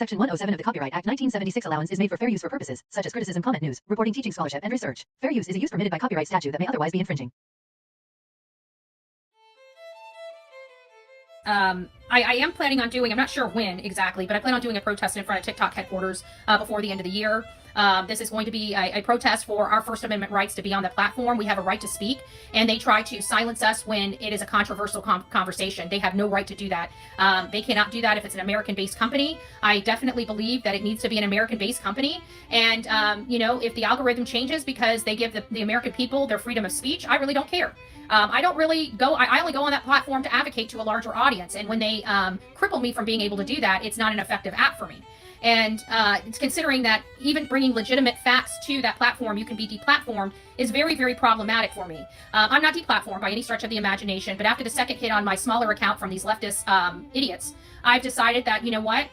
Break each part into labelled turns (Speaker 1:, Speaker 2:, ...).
Speaker 1: Section 107 of the Copyright Act 1976 allowance is made for fair use for purposes, such as criticism, comment, news, reporting, teaching, scholarship, and research. Fair use is a use permitted by copyright statute that may otherwise be infringing.
Speaker 2: I am planning on doing, I'm not sure when exactly, but I plan on doing a protest in front of TikTok headquarters before the end of the year. This is going to be a protest for our First Amendment rights to be on the platform. We have a right to speak, and they try to silence us when it is a controversial conversation. They have no right to do that. They cannot do that if it's an American-based company. I definitely believe that it needs to be an American-based company. And, if the algorithm changes because they give the American people their freedom of speech, I really don't care. I don't really go, I only go on that platform to advocate to a larger audience. And when they cripple me from being able to do that, it's not an effective app for me. And it's considering that even bringing legitimate facts to that platform, you can be deplatformed, is very, very problematic for me. I'm not deplatformed by any stretch of the imagination, but after the second hit on my smaller account from these leftist idiots, I've decided that, you know what?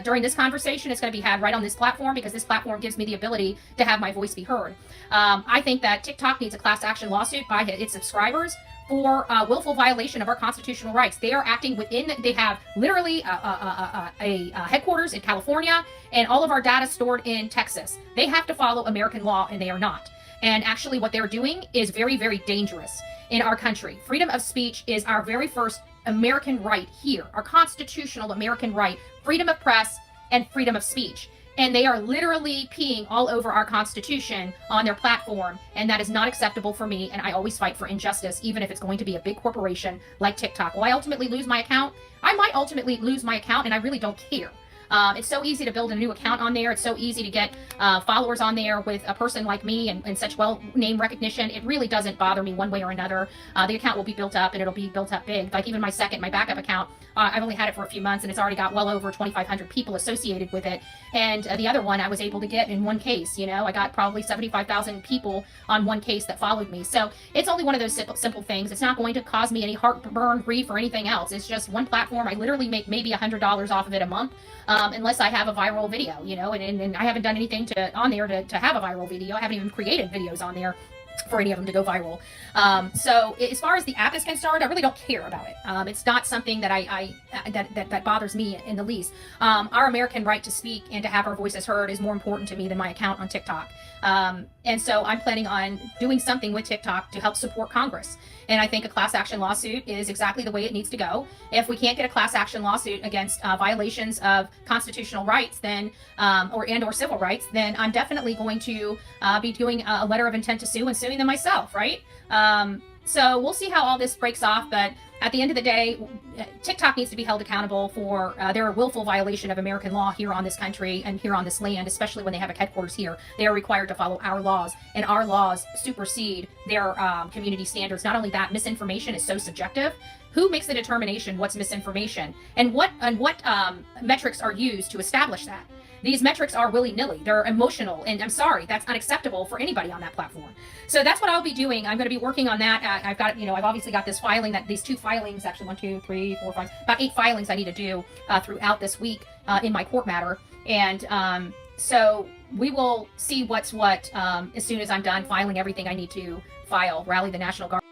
Speaker 2: During this conversation, it's going to be had right on this platform because this platform gives me the ability to have my voice be heard. I think that TikTok needs a class action lawsuit by its subscribers for willful violation of our constitutional rights. They are acting within, they have literally a headquarters in California and all of our data stored in Texas. They have to follow American law and they are not. And actually what they're doing is very, very dangerous in our country. Freedom of speech is our very first American right here, our constitutional American right, freedom of press and freedom of speech. And they are literally peeing all over our Constitution on their platform. And that is not acceptable for me. And I always fight for injustice, even if it's going to be a big corporation like TikTok. Will I ultimately lose my account? I might ultimately lose my account, and I really don't care. It's so easy to build a new account on there. It's so easy to get followers on there with a person like me and such well name recognition. It really doesn't bother me one way or another. The account will be built up and it'll be built up big. Like even my backup account, I've only had it for a few months and it's already got well over 2,500 people associated with it. And the other one I was able to get in one case. I got probably 75,000 people on one case that followed me. So it's only one of those simple things. It's not going to cause me any heartburn, grief, or anything else. It's just one platform. I literally make maybe $100 off of it a month. Unless I have a viral video, and I haven't done anything on there to have a viral video. I haven't even created videos on there for any of them to go viral. So as far as the app is concerned, I really don't care about it. It's not something that that bothers me in the least. Our American right to speak and to have our voices heard is more important to me than my account on TikTok. And so I'm planning on doing something with TikTok to help support Congress. And I think a class action lawsuit is exactly the way it needs to go. If we can't get a class action lawsuit against violations of constitutional rights, then or civil rights, then I'm definitely going to be doing a letter of intent to sue and suing them myself, right? So we'll see how all this breaks off, but at the end of the day, TikTok needs to be held accountable for their willful violation of American law here on this country and here on this land, especially when they have a headquarters here. They are required to follow our laws, and our laws supersede their community standards. Not only that, misinformation is so subjective. Who makes the determination what's misinformation? And what metrics are used to establish that? These metrics are willy-nilly. They're emotional, and I'm sorry, that's unacceptable for anybody on that platform. So that's what I'll be doing. I'm going to be working on that. I've got, I've obviously got this filing, these 2 filings, actually 1, 2, 3, 4, 5, about 8 filings I need to do throughout this week in my court matter. And so we will see what's what as soon as I'm done filing everything I need to file, rally the National Guard.